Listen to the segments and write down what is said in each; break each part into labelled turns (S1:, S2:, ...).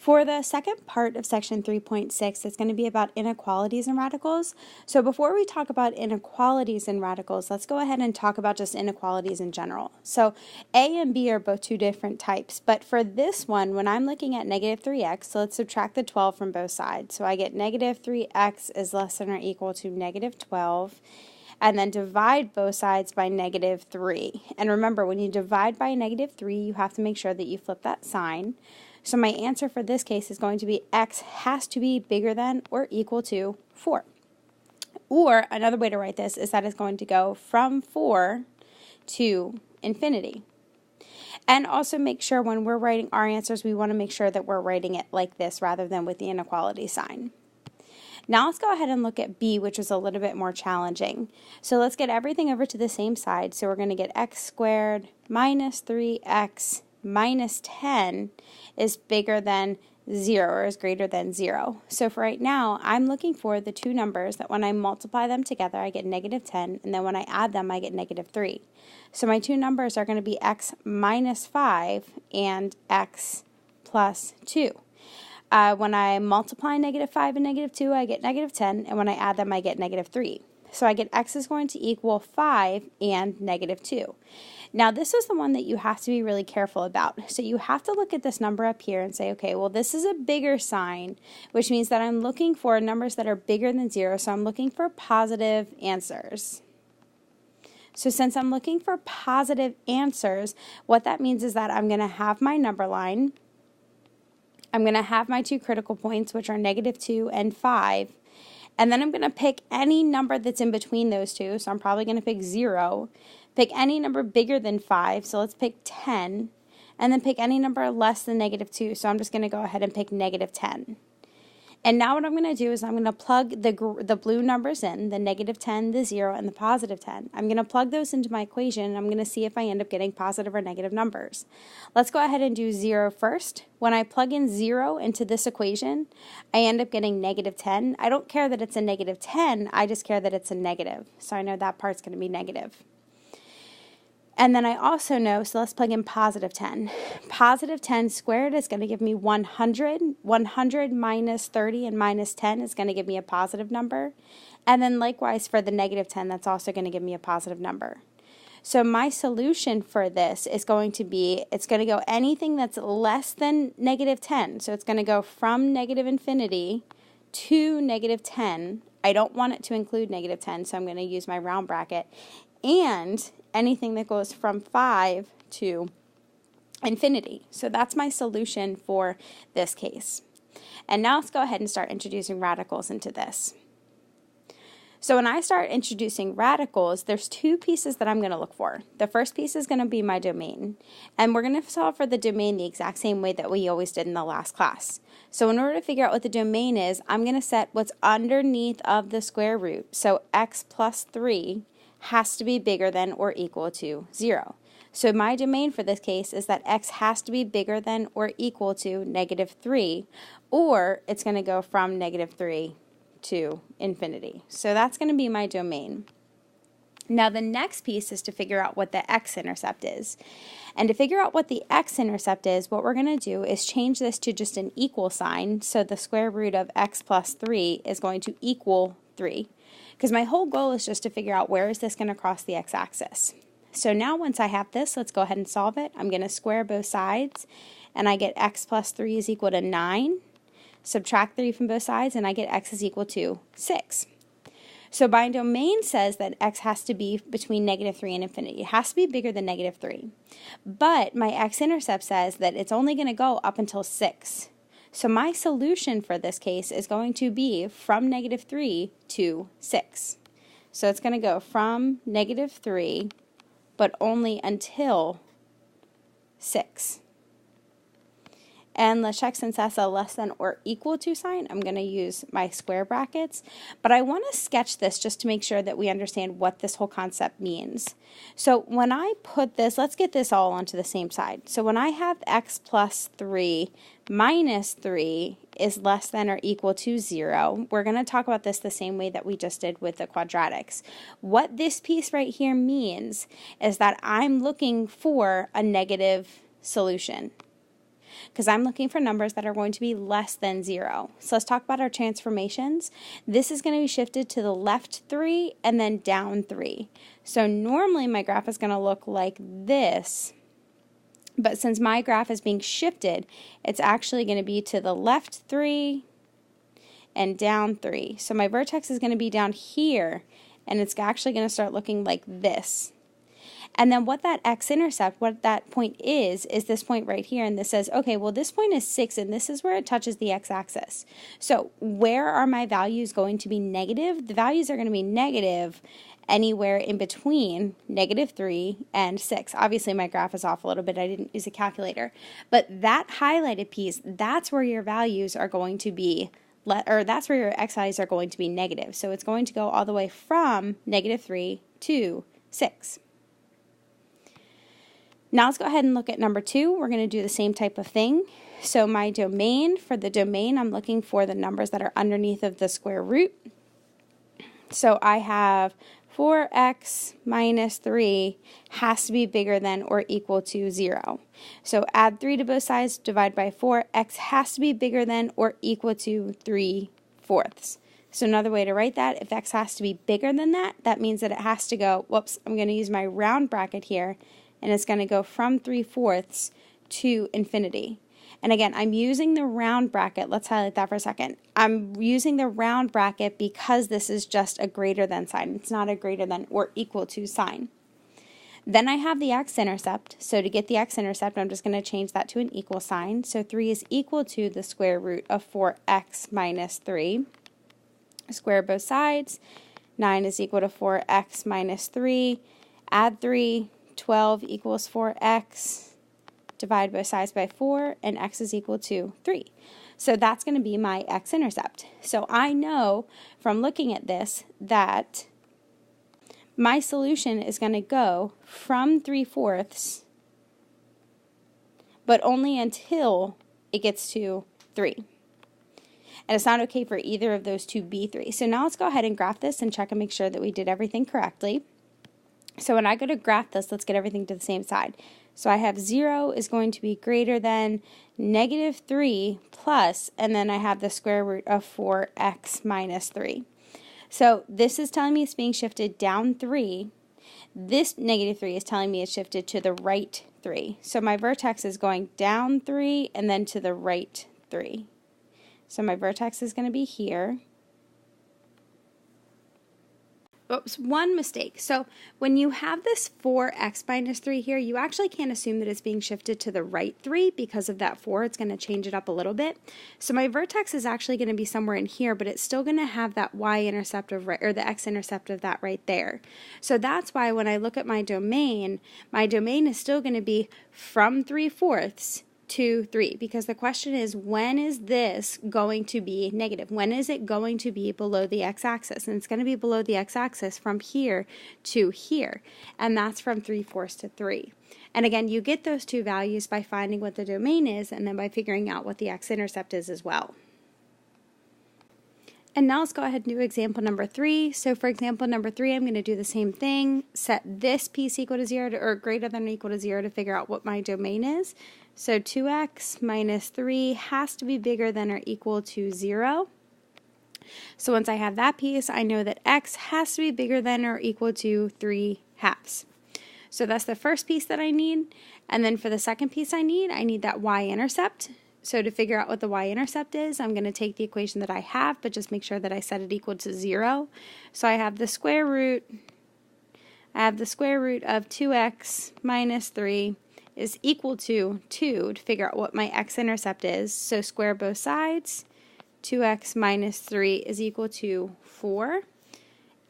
S1: For the second part of section 3.6, it's going to be about inequalities and radicals. So before we talk about inequalities and radicals, let's go ahead and talk about just inequalities in general. So A and B are both two different types, but for this one, when I'm looking at negative 3x, so let's subtract the 12 from both sides. So I get negative 3x is less than or equal to negative 12. And then divide both sides by negative 3. And remember, when you divide by negative 3, you have to make sure that you flip that sign. So my answer for this case is going to be x has to be bigger than or equal to 4. Or another way to write this is that it's going to go from 4 to infinity. And also make sure when we're writing our answers, we want to make sure that we're writing it like this rather than with the inequality sign. Now let's go ahead and look at B, which is a little bit more challenging. So let's get everything over to the same side. So we're going to get x squared minus 3x minus 10 is bigger than 0 or is greater than 0. So for right now, I'm looking for the two numbers that when I multiply them together, I get negative 10, and then when I add them, I get negative 3. So my two numbers are going to be x minus 5 and x plus 2. When I multiply negative 5 and negative 2, I get negative 10, and when I add them, I get negative 3. So I get x is going to equal 5 and negative 2. Now this is the one that you have to be really careful about. So you have to look at this number up here and say, okay, well this is a bigger sign, which means that I'm looking for numbers that are bigger than 0, so I'm looking for positive answers. So since I'm looking for positive answers, what that means is that I'm going to have my number line, I'm going to have my two critical points, which are negative 2 and 5, and then I'm going to pick any number that's in between those two, so I'm probably going to pick 0, pick any number bigger than 5, so let's pick 10, and then pick any number less than negative 2, so I'm just going to go ahead and pick negative 10. And now what I'm going to do is I'm going to plug the blue numbers in, the negative 10, the 0, and the positive 10. I'm going to plug those into my equation, and I'm going to see if I end up getting positive or negative numbers. Let's go ahead and do 0 first. When I plug in 0 into this equation, I end up getting negative 10. I don't care that it's a negative 10, I just care that it's a negative. So I know that part's going to be negative. And then I also know, so let's plug in positive 10. Positive 10 squared is going to give me 100. 100 minus 30 and minus 10 is going to give me a positive number. And then likewise for the negative 10, that's also going to give me a positive number. So my solution for this is going to be, it's going to go anything that's less than negative 10. So it's going to go from negative infinity to negative 10. I don't want it to include negative 10, so I'm going to use my round bracket. And anything that goes from 5 to infinity. So that's my solution for this case. And now let's go ahead and start introducing radicals into this. So when I start introducing radicals, there's two pieces that I'm going to look for. The first piece is going to be my domain. And we're going to solve for the domain the exact same way that we always did in the last class. So in order to figure out what the domain is, I'm going to set what's underneath of the square root. So x plus 3 has to be bigger than or equal to 0. So my domain for this case is that x has to be bigger than or equal to negative 3, or it's going to go from negative 3 to infinity. So that's going to be my domain. Now the next piece is to figure out what the x-intercept is. And to figure out what the x-intercept is, what we're going to do is change this to just an equal sign. So the square root of x plus 3 is going to equal 3. Because my whole goal is just to figure out where is this going to cross the x-axis. So now once I have this, let's go ahead and solve it. I'm going to square both sides, and I get x plus 3 is equal to 9. Subtract 3 from both sides, and I get x is equal to 6. So my domain says that x has to be between negative 3 and infinity. It has to be bigger than negative 3. But my x-intercept says that it's only going to go up until 6. So my solution for this case is going to be from negative 3 to 6. So it's going to go from negative 3, but only until 6. And let's check, since that's a less than or equal to sign, I'm going to use my square brackets. But I want to sketch this just to make sure that we understand what this whole concept means. So when I put this, let's get this all onto the same side. So when I have x plus 3 minus 3 is less than or equal to 0, we're going to talk about this the same way that we just did with the quadratics. What this piece right here means is that I'm looking for a negative solution. because I'm looking for numbers that are going to be less than 0. So let's talk about our transformations. This is going to be shifted to the left 3 and then down 3. So normally my graph is going to look like this, but since my graph is being shifted, it's actually going to be to the left 3 and down 3. So my vertex is going to be down here, and it's actually going to start looking like this. And then what that x-intercept, what that point is this point right here, and this says, okay, well this point is 6, and this is where it touches the x-axis. So where are my values going to be negative? The values are going to be negative anywhere in between -3 and 6. Obviously my graph is off a little bit, I didn't use a calculator. But that highlighted piece, that's where your values are going to be, or that's where your xi's are going to be negative. So it's going to go all the way from -3 to 6. Now let's go ahead and look at number 2. We're going to do the same type of thing. So my domain, for the domain, I'm looking for the numbers that are underneath of the square root. So I have 4x minus 3 has to be bigger than or equal to 0. So add 3 to both sides, divide by 4. X has to be bigger than or equal to 3/4. So another way to write that, if x has to be bigger than that, that means that it has to go, whoops, I'm going to use my round bracket here, and it's going to go from 3/4 to infinity. And again, I'm using the round bracket. Let's highlight that for a second. I'm using the round bracket because this is just a greater than sign. It's not a greater than or equal to sign. Then I have the x-intercept. So to get the x-intercept, I'm just going to change that to an equal sign. So 3 is equal to the square root of 4x minus 3. Square both sides. 9 is equal to 4x minus 3. Add 3. 12 equals 4x. Divide both sides by 4, and x is equal to 3. So that's going to be my x-intercept. So I know from looking at this that my solution is going to go from 3/4, but only until it gets to 3. And it's not okay for either of those to be 3. So now let's go ahead and graph this and check and make sure that we did everything correctly. So when I go to graph this, let's get everything to the same side. So I have 0 is going to be greater than -3 plus, and then I have the square root of 4x minus 3. So this is telling me it's being shifted down 3. This -3 is telling me it's shifted to the right 3. So my vertex is going down 3 and then to the right 3. So my vertex is going to be here. Oops, one mistake. So when you have this 4x minus 3 here, you actually can't assume that it's being shifted to the right 3 because of that 4. It's going to change it up a little bit. So my vertex is actually going to be somewhere in here, but it's still going to have that y-intercept of right, or the x-intercept of that right there. So that's why when I look at my domain is still going to be from 3/4 to 3, because the question is, when is this going to be negative? When is it going to be below the x-axis? And it's going to be below the x-axis from here to here, and that's from 3/4 to 3. And again, you get those two values by finding what the domain is and then by figuring out what the x-intercept is as well. And now let's go ahead and do example number 3. So for example number 3, I'm going to do the same thing. Set this piece equal to 0 or greater than or equal to 0 to figure out what my domain is. So 2x minus 3 has to be bigger than or equal to 0. So once I have that piece, I know that x has to be bigger than or equal to 3/2. So that's the first piece that I need. And then for the second piece I need that y-intercept. So to figure out what the y-intercept is, I'm going to take the equation that I have, but just make sure that I set it equal to 0. So I have the square root of 2x minus 3 is equal to 2 to figure out what my x-intercept is. So square both sides. 2x minus 3 is equal to 4.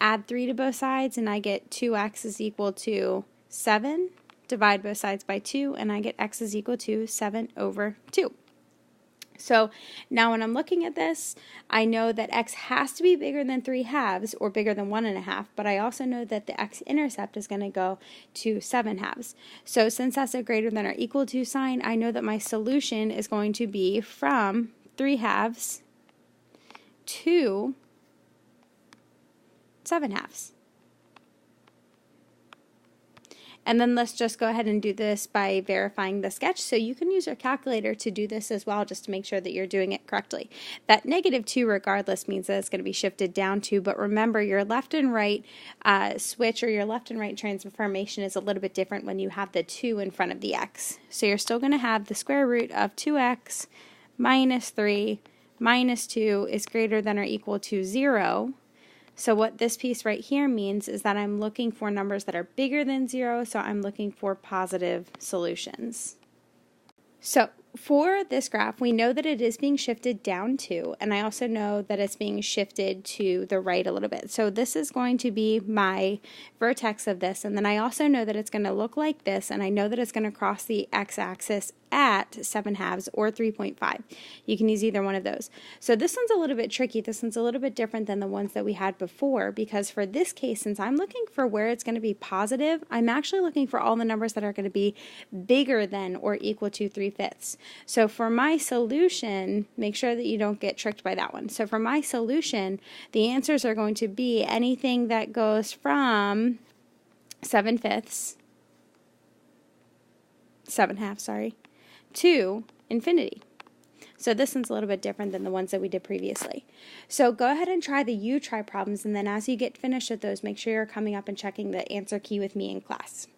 S1: Add 3 to both sides, and I get 2x is equal to 7. Divide both sides by 2, and I get x is equal to 7/2. So now when I'm looking at this, I know that x has to be bigger than 3/2 or bigger than 1.5, but I also know that the x-intercept is going to go to 7/2. So since that's a greater than or equal to sign, I know that my solution is going to be from 3/2 to 7/2. And then let's just go ahead and do this by verifying the sketch. So you can use your calculator to do this as well, just to make sure that you're doing it correctly. That -2 regardless means that it's going to be shifted down 2, but remember your left and right switch, or your left and right transformation, is a little bit different when you have the 2 in front of the x. So you're still going to have the square root of 2x minus 3 minus 2 is greater than or equal to 0. So what this piece right here means is that I'm looking for numbers that are bigger than 0, so I'm looking for positive solutions. So for this graph, we know that it is being shifted down 2, and I also know that it's being shifted to the right a little bit. So this is going to be my vertex of this, and then I also know that it's going to look like this, and I know that it's going to cross the x-axis at 7/2 or 3.5. You can use either one of those. So this one's a little bit tricky. This one's a little bit different than the ones that we had before, because for this case, since I'm looking for where it's going to be positive, I'm actually looking for all the numbers that are going to be bigger than or equal to 3/5. So for my solution, make sure that you don't get tricked by that one. So for my solution, the answers are going to be anything that goes from 7/5, 7/2, sorry, to infinity. So this one's a little bit different than the ones that we did previously. So go ahead and try the U-try problems, and then as you get finished with those, make sure you're coming up and checking the answer key with me in class.